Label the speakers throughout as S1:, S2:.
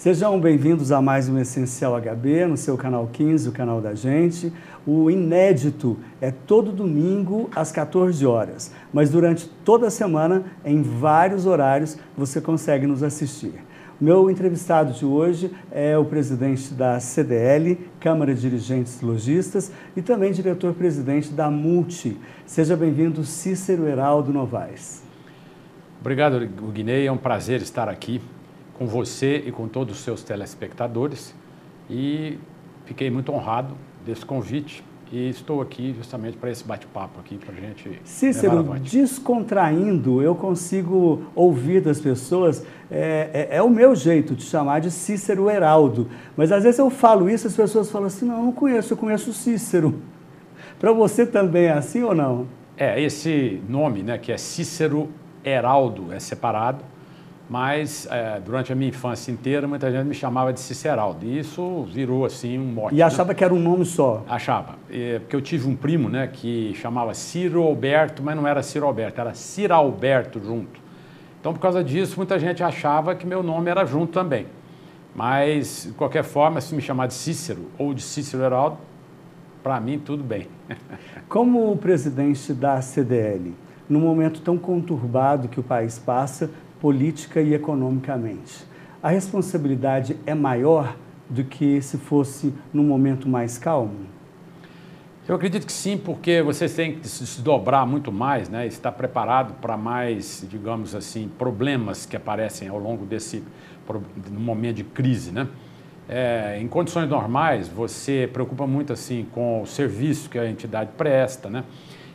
S1: Sejam bem-vindos a mais um Essencial HB, no seu canal 15, o canal da gente. O inédito é todo domingo às 14 horas, mas durante toda a semana, em vários horários, você consegue nos assistir. O meu entrevistado de hoje é o presidente da CDL, Câmara de Dirigentes Lojistas, e também diretor-presidente da Multi. Seja bem-vindo, Cícero Heraldo Novaes.
S2: Obrigado, Guinei. É um prazer estar aqui com você e com todos os seus telespectadores. E fiquei muito honrado desse convite e estou aqui justamente para esse bate-papo aqui para a gente.
S1: Cícero, descontraindo, eu consigo ouvir das pessoas, é o meu jeito de chamar de Cícero Heraldo, mas às vezes eu falo isso, as pessoas falam assim, não, eu não conheço, eu conheço o Cícero. Para você também é assim ou não?
S2: Esse nome, né, que é Cícero Heraldo, é separado, mas durante a minha infância inteira muita gente me chamava de Ciceraldo, e isso virou assim um mote.
S1: E achava que era um nome só?
S2: Achava, porque eu tive um primo, né, que chamava Ciro Alberto, mas não era Ciro Alberto, era Ciralberto junto. Então, por causa disso, muita gente achava que meu nome era junto também. Mas, de qualquer forma, se me chamar de Cícero ou de Cícero Heraldo, para mim tudo bem.
S1: Como presidente da CDL, num momento tão conturbado que o país passa, política e economicamente, a responsabilidade é maior do que se fosse num momento mais calmo?
S2: Eu acredito que sim, porque você tem que se desdobrar muito mais, né? Estar preparado para mais, digamos assim, problemas que aparecem ao longo desse momento de crise, né? Em condições normais, você preocupa muito assim com o serviço que a entidade presta, né?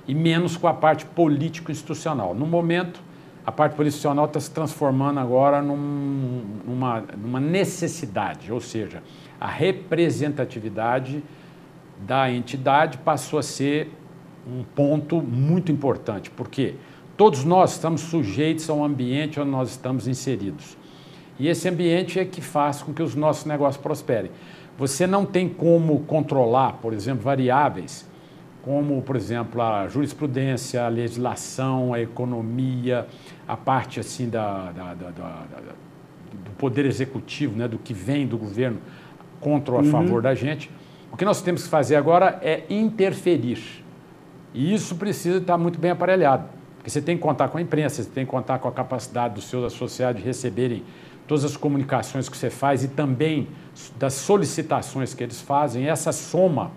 S2: E menos com a parte político-institucional. No momento, a parte político-institucional está se transformando agora numa necessidade, ou seja, a representatividade da entidade passou a ser um ponto muito importante, porque todos nós estamos sujeitos ao ambiente onde nós estamos inseridos. E esse ambiente é que faz com que os nossos negócios prosperem. Você não tem como controlar, por exemplo, variáveis como, por exemplo, a jurisprudência, a legislação, a economia, a parte assim do poder executivo, né, do que vem do governo contra ou a favor da gente. O que nós temos que fazer agora é interferir. E isso precisa estar muito bem aparelhado, porque você tem que contar com a imprensa, você tem que contar com a capacidade dos seus associados de receberem todas as comunicações que você faz e também das solicitações que eles fazem. Essa soma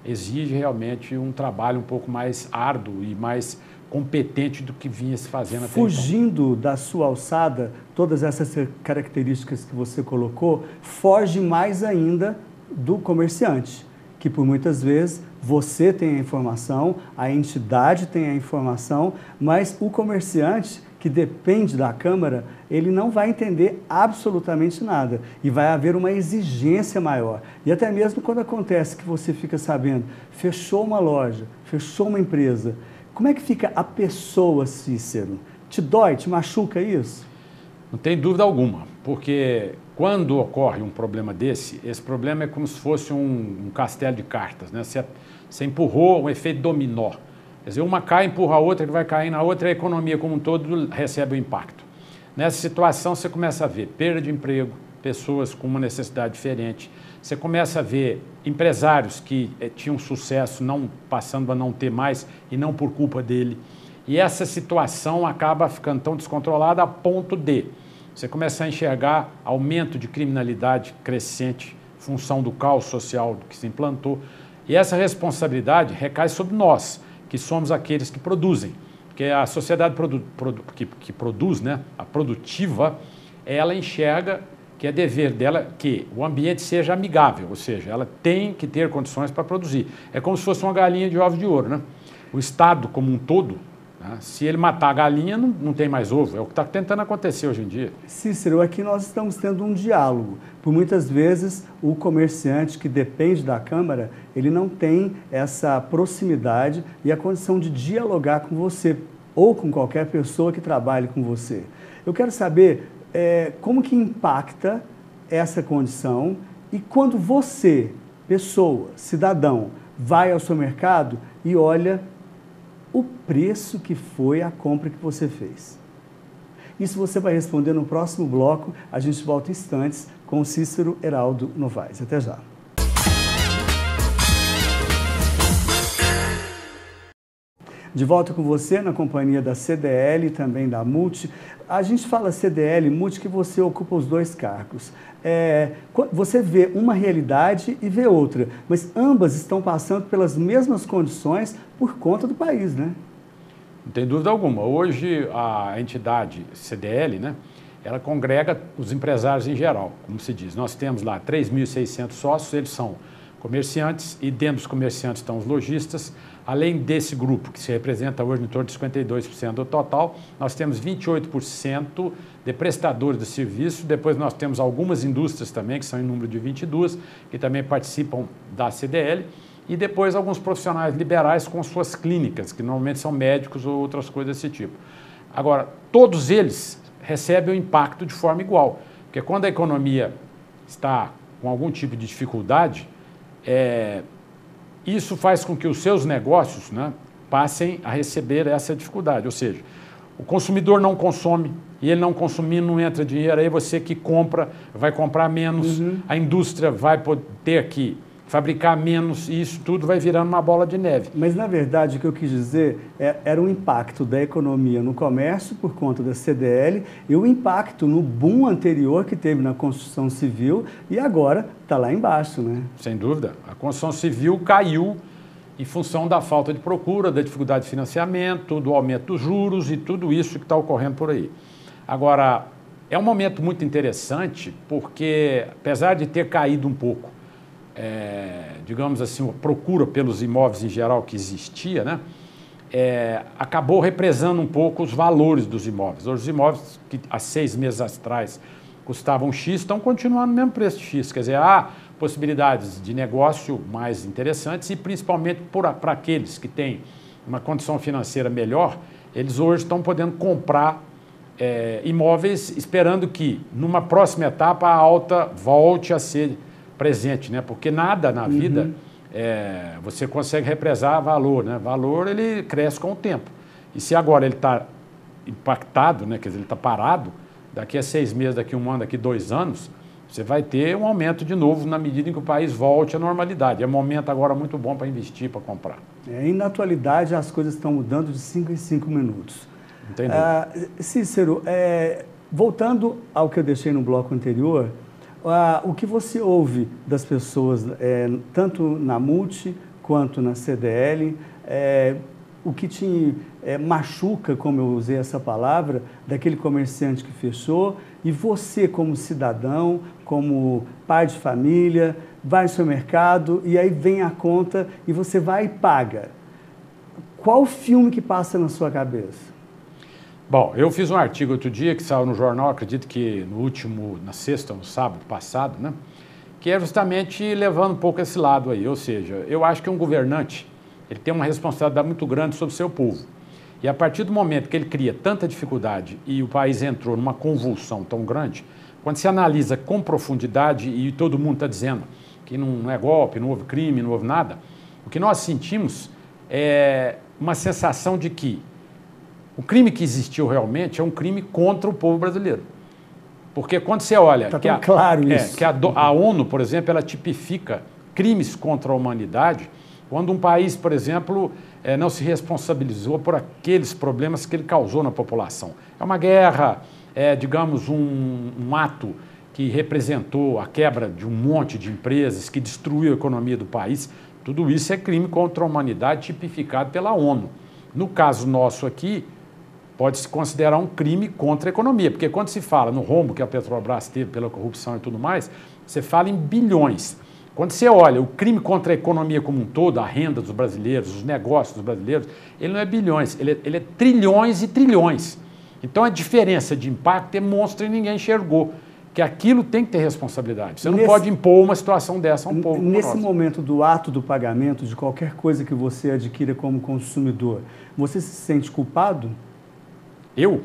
S2: exige realmente um trabalho um pouco mais árduo e mais competente do que vinha se fazendo até então.
S1: Fugindo da sua alçada, todas essas características que você colocou, foge mais ainda do comerciante, que por muitas vezes você tem a informação, a entidade tem a informação, mas o comerciante que depende da Câmara, ele não vai entender absolutamente nada e vai haver uma exigência maior. E até mesmo quando acontece que você fica sabendo, fechou uma loja, fechou uma empresa, como é que fica a pessoa, Cícero? Te dói, te machuca isso?
S2: Não tem dúvida alguma, porque quando ocorre um problema desse, esse problema é como se fosse um castelo de cartas, né? Você empurrou um efeito dominó. Quer dizer, uma cai, empurra a outra, que vai cair na outra, a economia como um todo recebe o impacto. Nessa situação, você começa a ver perda de emprego, pessoas com uma necessidade diferente. Você começa a ver empresários que tinham sucesso não passando a não ter mais e não por culpa dele. E essa situação acaba ficando tão descontrolada a ponto de você começar a enxergar aumento de criminalidade crescente, função do caos social que se implantou. E essa responsabilidade recai sobre nós, que somos aqueles que produzem, porque a sociedade que produz, né, a produtiva, ela enxerga que é dever dela que o ambiente seja amigável, ou seja, ela tem que ter condições para produzir. É como se fosse uma galinha de ovos de ouro, né? O Estado como um todo, né, se ele matar a galinha, não tem mais ovo, é o que está tentando acontecer hoje em dia.
S1: Cícero, aqui nós estamos tendo um diálogo. Por muitas vezes, o comerciante que depende da Câmara, ele não tem essa proximidade e a condição de dialogar com você ou com qualquer pessoa que trabalhe com você. Eu quero saber como que impacta essa condição e quando você, pessoa, cidadão, vai ao seu mercado e olha o preço que foi a compra que você fez. Isso você vai responder no próximo bloco. A gente volta em instantes com o Cícero Heraldo Novaes. Até já. De volta com você na companhia da CDL e também da Multi. A gente fala CDL, Multi, que você ocupa os dois cargos. Você vê uma realidade e vê outra, mas ambas estão passando pelas mesmas condições por conta do país, né?
S2: Não tem dúvida alguma. Hoje, a entidade CDL, né, ela congrega os empresários em geral, como se diz. Nós temos lá 3.600 sócios, eles são comerciantes, e dentro dos comerciantes estão os lojistas. Além desse grupo, que se representa hoje em torno de 52% do total, nós temos 28% de prestadores de serviço, depois nós temos algumas indústrias também, que são em número de 22, que também participam da CDL, e depois alguns profissionais liberais com suas clínicas, que normalmente são médicos ou outras coisas desse tipo. Agora, todos eles recebem o impacto de forma igual, porque quando a economia está com algum tipo de dificuldade, isso faz com que os seus negócios, né, passem a receber essa dificuldade. Ou seja, o consumidor não consome, e ele não consumindo não entra dinheiro, aí você que compra vai comprar menos, a indústria vai ter que fabricar menos, e isso tudo vai virando uma bola de neve.
S1: Mas, na verdade, o que eu quis dizer era o impacto da economia no comércio por conta da CDL e o impacto no boom anterior que teve na construção civil e agora está lá embaixo, né?
S2: Sem dúvida. A construção civil caiu em função da falta de procura, da dificuldade de financiamento, do aumento dos juros e tudo isso que está ocorrendo por aí. Agora, é um momento muito interessante porque, apesar de ter caído um pouco, digamos assim, a procura pelos imóveis em geral que existia, né, acabou represando um pouco os valores dos imóveis. Hoje, os imóveis que há 6 meses atrás custavam X estão continuando no mesmo preço de X. Quer dizer, há possibilidades de negócio mais interessantes e principalmente para aqueles que têm uma condição financeira melhor, eles hoje estão podendo comprar imóveis esperando que, numa próxima etapa, a alta volte a ser presente, né? Porque nada na vida você consegue represar valor, né? Valor, ele cresce com o tempo. E se agora ele está impactado, né? Quer dizer, ele está parado, daqui a 6 meses, daqui a 1 ano, daqui a 2 anos, você vai ter um aumento de novo na medida em que o país volte à normalidade. É um momento agora muito bom para investir, para comprar.
S1: E na atualidade as coisas estão mudando de 5 em 5 minutos.
S2: Entendi.
S1: Cícero, voltando ao que eu deixei no bloco anterior, o que você ouve das pessoas, tanto na Multi quanto na CDL, o que te machuca, como eu usei essa palavra, daquele comerciante que fechou, e você como cidadão, como pai de família, vai no supermercado e aí vem a conta e você vai e paga. Qual filme que passa na sua cabeça?
S2: Bom, eu fiz um artigo outro dia que saiu no jornal, acredito que na sexta, no sábado passado, né? Que é justamente levando um pouco esse lado aí. Ou seja, eu acho que um governante, ele tem uma responsabilidade muito grande sobre o seu povo. E a partir do momento que ele cria tanta dificuldade e o país entrou numa convulsão tão grande, quando se analisa com profundidade e todo mundo está dizendo que não é golpe, não houve crime, não houve nada, o que nós sentimos é uma sensação de que o crime que existiu realmente é um crime contra o povo brasileiro. Porque quando você olha...
S1: Está tão claro isso.
S2: Que a ONU, por exemplo, ela tipifica crimes contra a humanidade quando um país, por exemplo, não se responsabilizou por aqueles problemas que ele causou na população. É uma guerra, digamos, um ato que representou a quebra de um monte de empresas, que destruiu a economia do país. Tudo isso é crime contra a humanidade tipificado pela ONU. No caso nosso aqui, pode-se considerar um crime contra a economia, porque quando se fala no rombo que a Petrobras teve pela corrupção e tudo mais, você fala em bilhões. Quando você olha o crime contra a economia como um todo, a renda dos brasileiros, os negócios dos brasileiros, ele não é bilhões, ele é trilhões e trilhões. Então a diferença de impacto é monstro e ninguém enxergou, que aquilo tem que ter responsabilidade. Você não pode impor uma situação dessa a um povo como
S1: nesse
S2: nosso.
S1: Momento do ato do pagamento de qualquer coisa que você adquira como consumidor, você se sente culpado?
S2: Eu?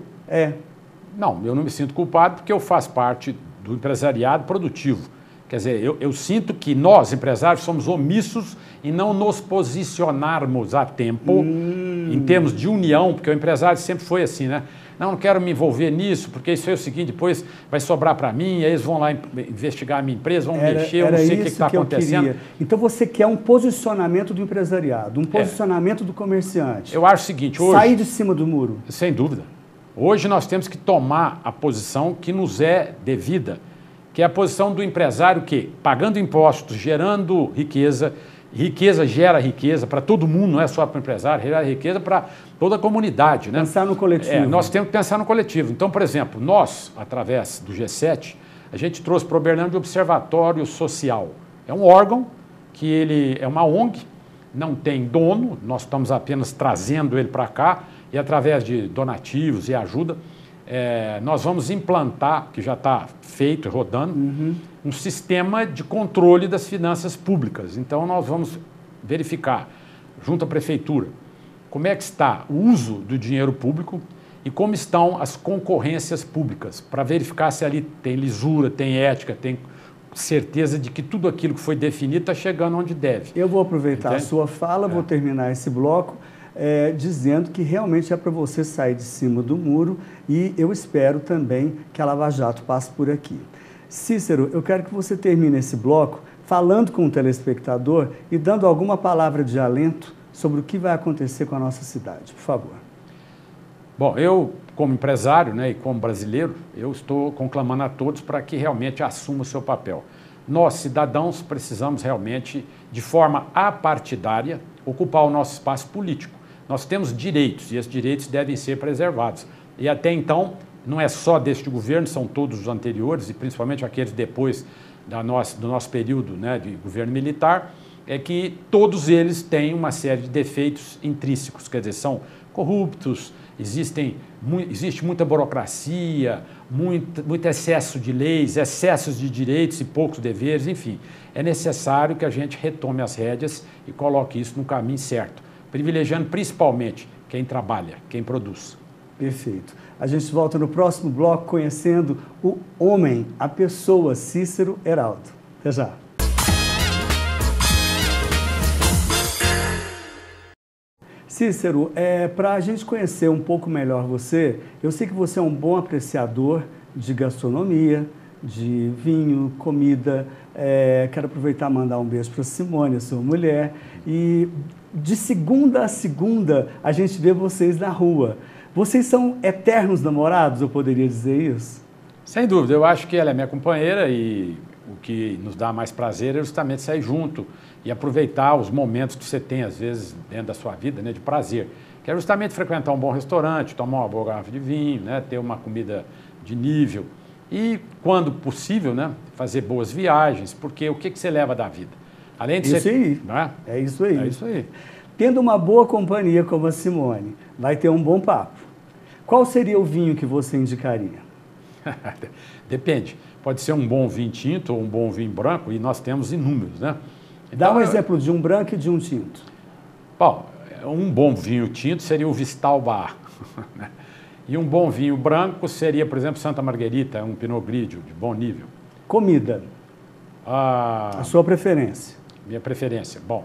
S2: Não, eu não me sinto culpado porque eu faço parte do empresariado produtivo. Quer dizer, eu sinto que nós, empresários, somos omissos em não nos posicionarmos a tempo em termos de união, porque o empresário sempre foi assim, né? não quero me envolver nisso, porque isso é o seguinte, depois vai sobrar para mim, aí eles vão lá investigar a minha empresa, vão mexer, eu não sei o que está acontecendo.
S1: Então você quer um posicionamento do empresariado, um posicionamento do comerciante.
S2: Eu acho o seguinte, hoje...
S1: Sair de cima do muro.
S2: Sem dúvida. Hoje nós temos que tomar a posição que nos é devida, que é a posição do empresário que, pagando impostos, gerando riqueza, riqueza gera riqueza para todo mundo, não é só para o empresário, gera riqueza para toda a comunidade. Né?
S1: Pensar no coletivo.
S2: Nós temos que pensar no coletivo. Então, por exemplo, nós, através do G7, a gente trouxe para o Uberlândia o Observatório Social. É um órgão que ele é uma ONG, não tem dono, nós estamos apenas trazendo ele para cá e através de donativos e ajuda, nós vamos implantar, que já está feito e rodando, um sistema de controle das finanças públicas. Então, nós vamos verificar, junto à prefeitura, como é que está o uso do dinheiro público e como estão as concorrências públicas, para verificar se ali tem lisura, tem ética, tem certeza de que tudo aquilo que foi definido está chegando onde deve.
S1: Eu vou aproveitar a sua fala, vou terminar esse bloco dizendo que realmente é para você sair de cima do muro e eu espero também que a Lava Jato passe por aqui. Cícero, eu quero que você termine esse bloco falando com o telespectador e dando alguma palavra de alento sobre o que vai acontecer com a nossa cidade, por favor.
S2: Bom, eu, como empresário, né, e como brasileiro, eu estou conclamando a todos para que realmente assumam o seu papel. Nós, cidadãos, precisamos realmente, de forma apartidária, ocupar o nosso espaço político. Nós temos direitos e esses direitos devem ser preservados. E até então, não é só deste governo, são todos os anteriores e principalmente aqueles depois do nosso período, né, de governo militar, é que todos eles têm uma série de defeitos intrínsecos, quer dizer, são corruptos, existe muita burocracia, muito excesso de leis, excessos de direitos e poucos deveres, enfim. É necessário que a gente retome as rédeas e coloque isso no caminho certo, privilegiando principalmente quem trabalha, quem produz.
S1: Perfeito. A gente volta no próximo bloco conhecendo o homem, a pessoa, Cícero Heraldo. Até já. Cícero, para a gente conhecer um pouco melhor você, eu sei que você é um bom apreciador de gastronomia, de vinho, comida. Quero aproveitar e mandar um beijo para a Simone, a sua mulher. E de segunda a segunda, a gente vê vocês na rua. Vocês são eternos namorados, eu poderia dizer isso?
S2: Sem dúvida, eu acho que ela é minha companheira e o que nos dá mais prazer é justamente sair junto e aproveitar os momentos que você tem, às vezes, dentro da sua vida, né, de prazer. Que é justamente frequentar um bom restaurante, tomar uma boa garrafa de vinho, né, ter uma comida de nível e, quando possível, né, fazer boas viagens, porque o que você leva da vida? Além de
S1: isso aí.
S2: Né?
S1: É isso aí.
S2: É isso aí.
S1: Tendo uma boa companhia como a Simone, vai ter um bom papo. Qual seria o vinho que você indicaria?
S2: Depende. Pode ser um bom vinho tinto ou um bom vinho branco, e nós temos inúmeros, né? Então,
S1: dá um exemplo de um branco e de um tinto.
S2: Bom, um bom vinho tinto seria o Vistal Bar. E um bom vinho branco seria, por exemplo, Santa Margherita, um Pinot Grigio de bom nível.
S1: Comida. A sua preferência?
S2: Minha preferência. Bom,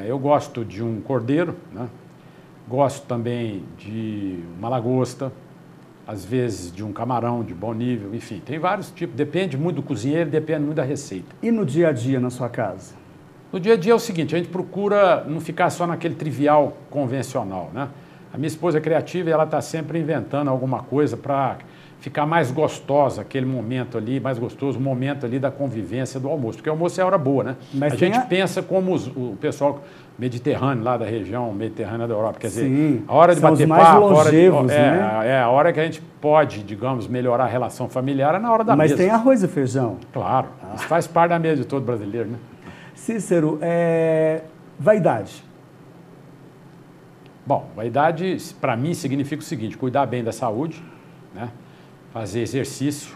S2: eu gosto de um cordeiro, né? Gosto também de uma lagosta, às vezes de um camarão de bom nível, enfim, tem vários tipos, depende muito do cozinheiro, depende muito da receita.
S1: E no dia a dia na sua casa?
S2: No dia a dia é o seguinte, a gente procura não ficar só naquele trivial convencional, né? A minha esposa é criativa e ela está sempre inventando alguma coisa para ficar mais gostosa, aquele momento ali, mais gostoso, o momento ali da convivência do almoço, porque o almoço é hora boa, né?
S1: Mas
S2: a gente pensa como o pessoal mediterrâneo, lá da região mediterrânea da Europa, quer dizer, a hora de bater papo, a hora que a gente pode, digamos, melhorar a relação familiar é na hora da mesa.
S1: Mas tem arroz e feijão.
S2: Claro, isso faz parte da mesa de todo brasileiro, né?
S1: Cícero, vaidade.
S2: Bom, vaidade, para mim, significa o seguinte, cuidar bem da saúde, né? Fazer exercício,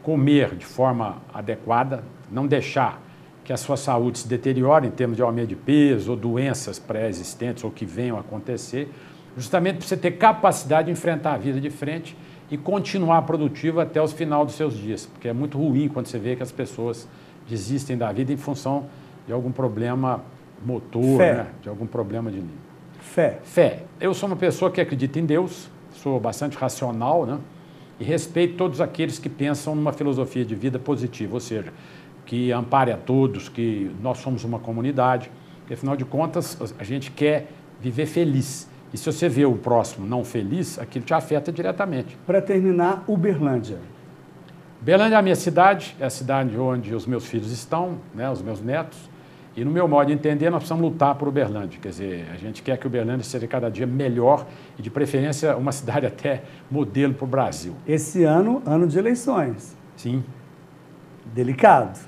S2: comer de forma adequada, não deixar que a sua saúde se deteriore em termos de aumento de peso ou doenças pré-existentes ou que venham a acontecer, justamente para você ter capacidade de enfrentar a vida de frente e continuar produtivo até os final dos seus dias, porque é muito ruim quando você vê que as pessoas desistem da vida em função de algum problema motor, né? De algum problema de nível.
S1: Fé.
S2: Fé. Eu sou uma pessoa que acredita em Deus, sou bastante racional, né? E respeito todos aqueles que pensam numa filosofia de vida positiva, ou seja, que ampare a todos, que nós somos uma comunidade, que afinal de contas a gente quer viver feliz. E se você vê o próximo não feliz, aquilo te afeta diretamente.
S1: Para terminar, Uberlândia.
S2: Uberlândia é a minha cidade, é a cidade onde os meus filhos estão, né, os meus netos. E no meu modo de entender, nós precisamos lutar por Uberlândia. Quer dizer, a gente quer que Uberlândia seja cada dia melhor e, de preferência, uma cidade até modelo para o Brasil.
S1: Esse ano, ano de eleições.
S2: Sim.
S1: Delicado.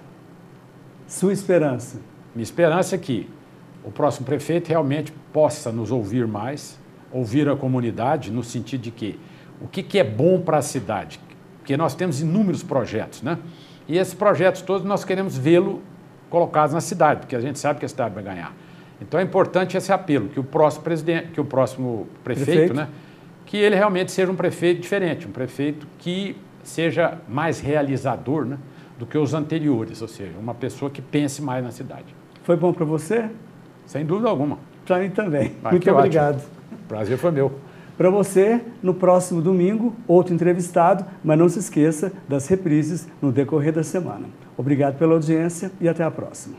S1: Sua esperança?
S2: Minha esperança é que o próximo prefeito realmente possa nos ouvir mais, ouvir a comunidade, no sentido de que o que é bom para a cidade? Porque nós temos inúmeros projetos, né? E esses projetos todos nós queremos vê-lo colocados na cidade, porque a gente sabe que a cidade vai ganhar. Então é importante esse apelo, que o próximo presidente, que o próximo prefeito, né, que ele realmente seja um prefeito diferente, um prefeito que seja mais realizador, né, do que os anteriores, ou seja, uma pessoa que pense mais na cidade.
S1: Foi bom para você?
S2: Sem dúvida alguma.
S1: Para mim também. Muito obrigado.
S2: O prazer foi meu.
S1: Para você, no próximo domingo, outro entrevistado, mas não se esqueça das reprises no decorrer da semana. Obrigado pela audiência e até a próxima.